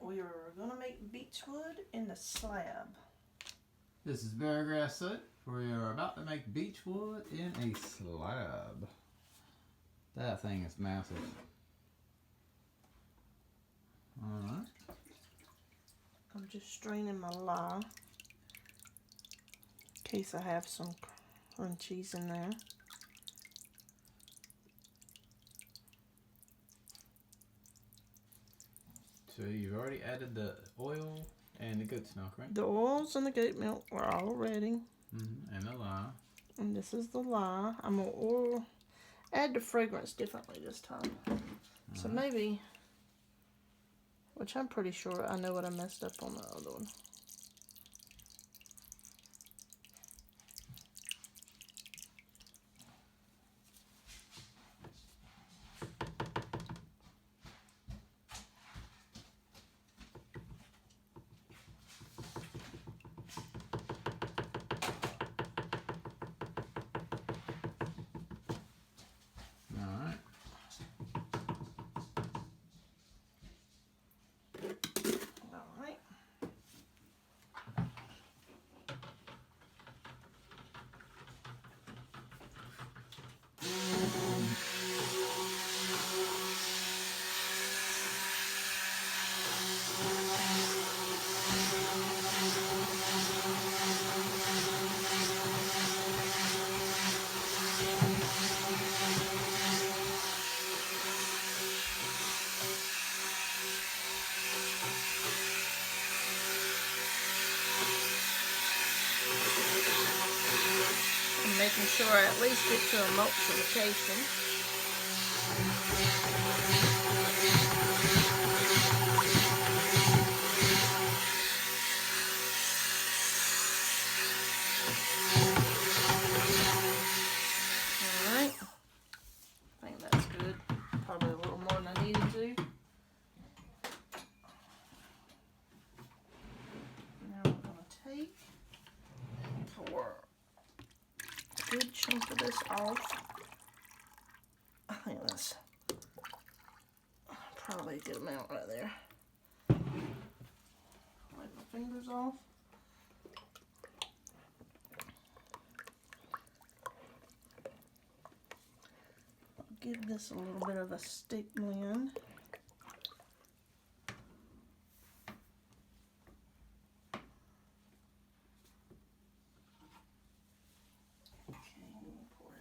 we are going to make beechwood in the slab. This is Bear Grass Soap. We are about to make beechwood in a slab. That thing is massive. Alright. I'm just straining my lye in case I have some crunchies in there. So you've already added the oil and the goat's milk, right? The oils and the goat milk are all ready. And the lye. And this is the lye. I'm going to add the fragrance differently this time. So maybe, which I'm pretty sure I know what I messed up on the other one. Making sure I at least get to emulsification. Alright. I think that's good. Probably a little more than I needed to. Now we're going to take and pour a good chunk of this off. I think that's probably a good amount right there. Wipe my fingers off. I'll give this a little bit of a stick blend.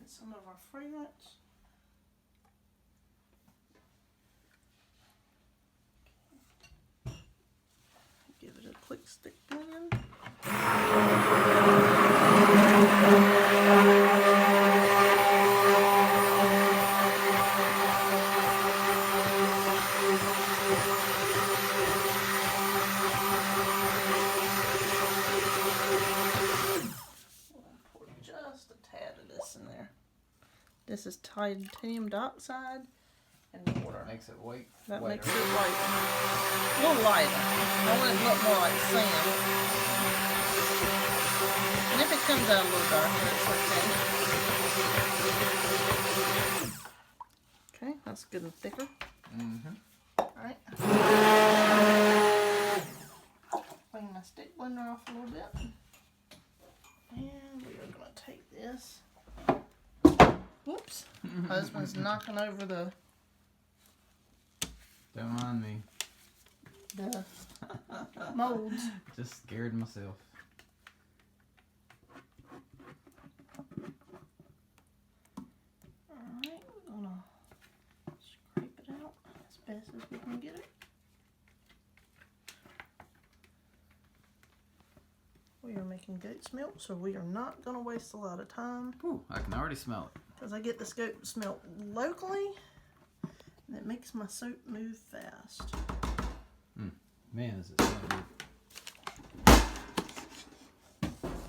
Some of our fragrance. Okay. Give it a quick stick blend. Pour just a tad of this in there. This is titanium dioxide and water. Makes it white. That makes it white. A little lighter. I want it to look more like sand. And if it comes out a little darker, it's okay. Okay, that's good and thicker. Alright. Bring my stick blender off a little bit. And we are going to take this. Whoops. Husband's knocking over the... Don't mind me. The molds. Just scared myself. Alright, we're going to scrape it out as best as we can get it. We are making goat's milk, so we are not going to waste a lot of time. Ooh, I can already smell it. Because I get this goat's milk locally, and it makes my soap move fast. Man, is it so good.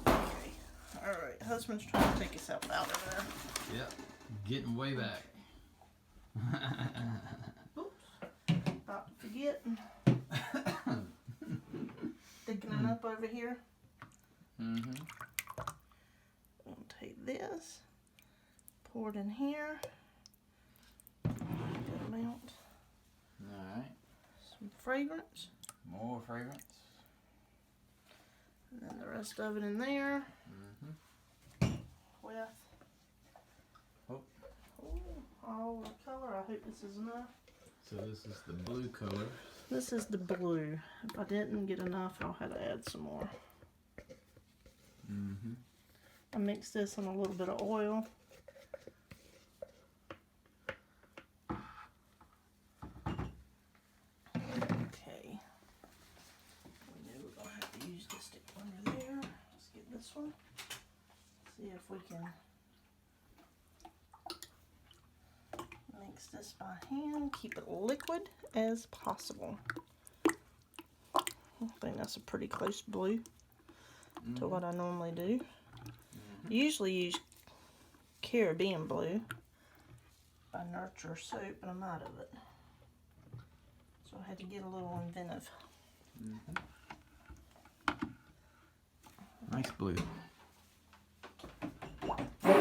Okay. Alright, husband's trying to take himself out of there. Yep, getting way back. Oops. About to forget. Thickening up over here. I'm going to take this, pour it in here. Good amount. Alright. Some fragrance. More fragrance. And then the rest of it in there. With oh, the color. I hope this is enough. So this is the blue color. This is the blue. If I didn't get enough, I'll have to add some more. I mixed this in a little bit of oil. Okay. We knew we were going to have to use this stick under there. Let's get this one. See if we can mix this by hand. Keep it liquid as possible. I think that's a pretty close blue to what I normally do. Usually use Caribbean blue by Nurture soap, but I'm out of it. So I had to get a little inventive. Nice blue. I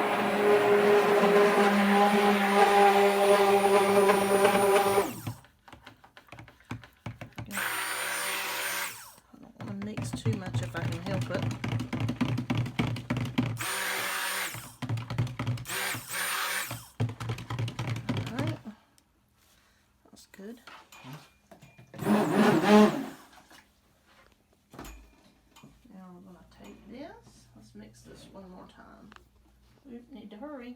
don't want to mix too much if I can help it. Alright. That's good. Now we're going to take this. Let's mix this one more time. We need to hurry.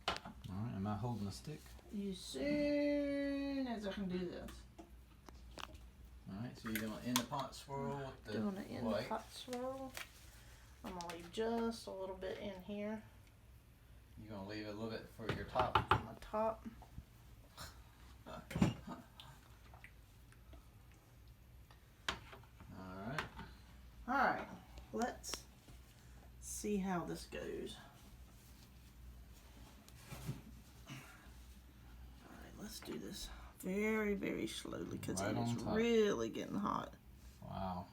Alright, am I holding a stick? As soon as I can do this. Alright, so you're going to end the pot swirl with the Doing it in white. the pot swirl. I'm going to leave just a little bit in here You're going to leave a little bit for your top. on the top. Alright. Alright, let's see how this goes. Alright, let's do this very, very slowly because Right it on is top. really getting hot. Wow.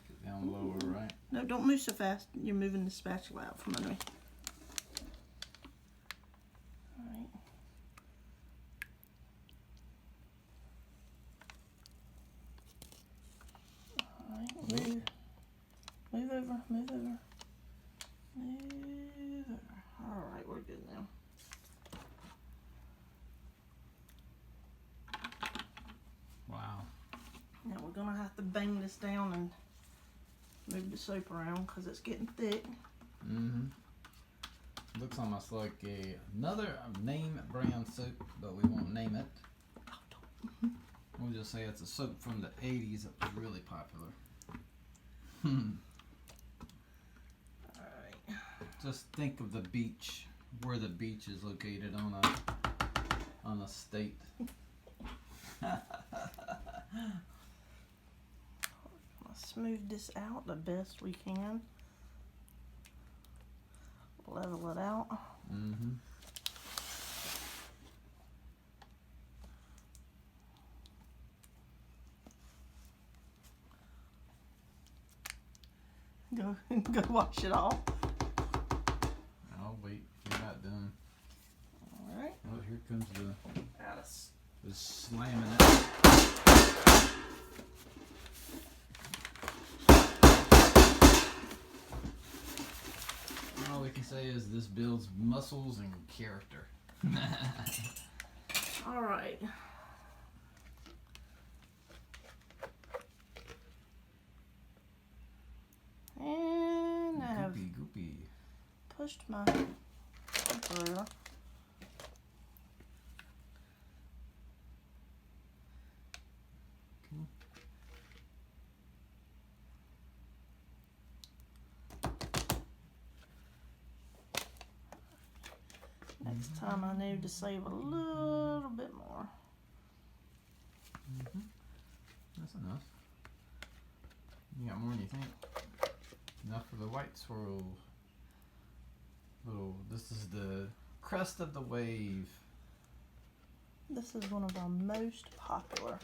Get down lower, right? No, don't move so fast. You're moving the spatula out from under me. Alright. Alright, move. Move over, move over. Move over. Alright, we're good now. Wow. Now we're gonna have to bang this down and move the soap around because it's getting thick. Looks almost like another name brand soap, but we won't name it. We'll just say it's a soap from the 80s that was really popular. Alright. Just think of the beach, where the beach is located on a state. Let's smooth this out the best we can. Level it out. Go wash it off. I'll wait. You're not done. Alright. Oh, here comes Alice. the slamming it. All we can say is this builds muscles and character. Alright. And I have Goopy. pushed my through. Next time I need to save a little bit more. That's enough. You got more than you think. Enough for the white swirl. This is the crest of the wave. This is one of our most popular.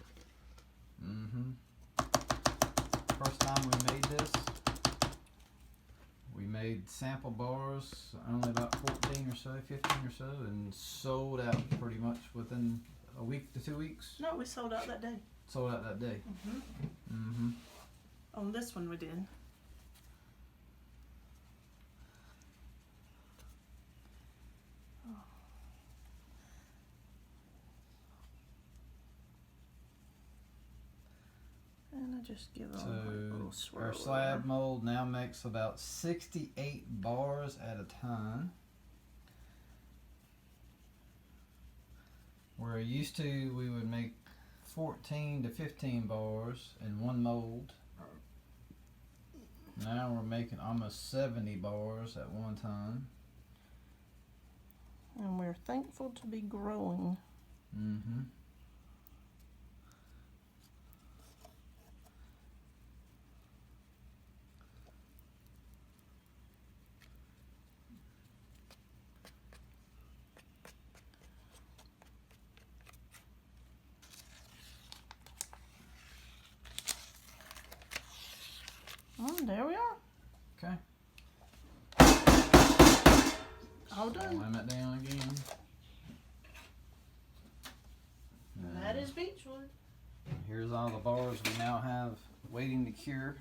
First time we made this, we made made sample bars, only about 14 or so, 15 or so, and sold out pretty much within a week to 2 weeks. No, we sold out that day. Sold out that day. On this one we did. And I just give them a little swirl. Our slab mold now makes about 68 bars at a time. Where used to we would make 14 to 15 bars in one mold. Now we're making almost 70 bars at one time. And we're thankful to be growing. There we are. Okay. All done. Slam it down again. And that is Beachwood. Here's all the bars we now have waiting to cure.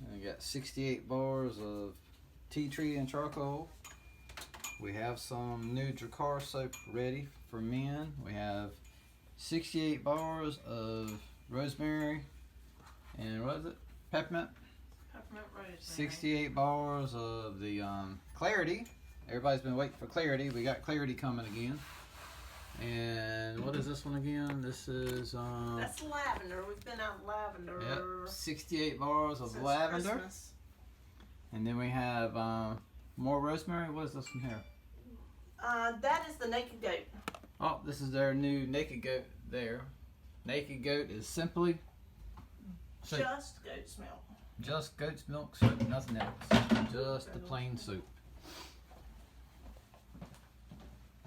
And we got 68 bars of tea tree and charcoal. We have some new Dracar soap ready for men. We have 68 bars of rosemary and what is it? Peppermint. Peppermint rosemary. 68 bars of the Clarity. Everybody's been waiting for Clarity. We got Clarity coming again. And what is this one again? This is that's lavender. We've been out lavender. Yep, 68 bars of since lavender. Christmas. And then we have more rosemary. What is this one here? That is the Naked Goat. Oh, this is their new Naked Goat there. Naked Goat is simply soup. Just goat's milk. Just goat's milk soup, nothing else. Just the plain soup.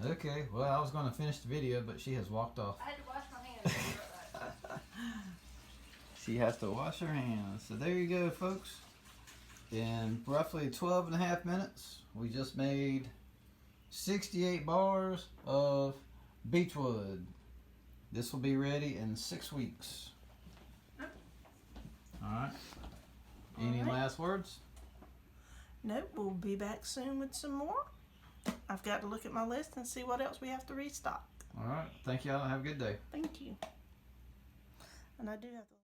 Okay, well I was going to finish the video, but she has walked off. I had to wash my hands. She has to wash her hands. So there you go, folks. In roughly 12 and a half minutes, we just made 68 bars of Beachwood. This will be ready in 6 weeks. Alright. Any last words? Nope, we'll be back soon with some more. I've got to look at my list and see what else we have to restock. Alright. Thank y'all. Have a good day. Thank you. And I do have to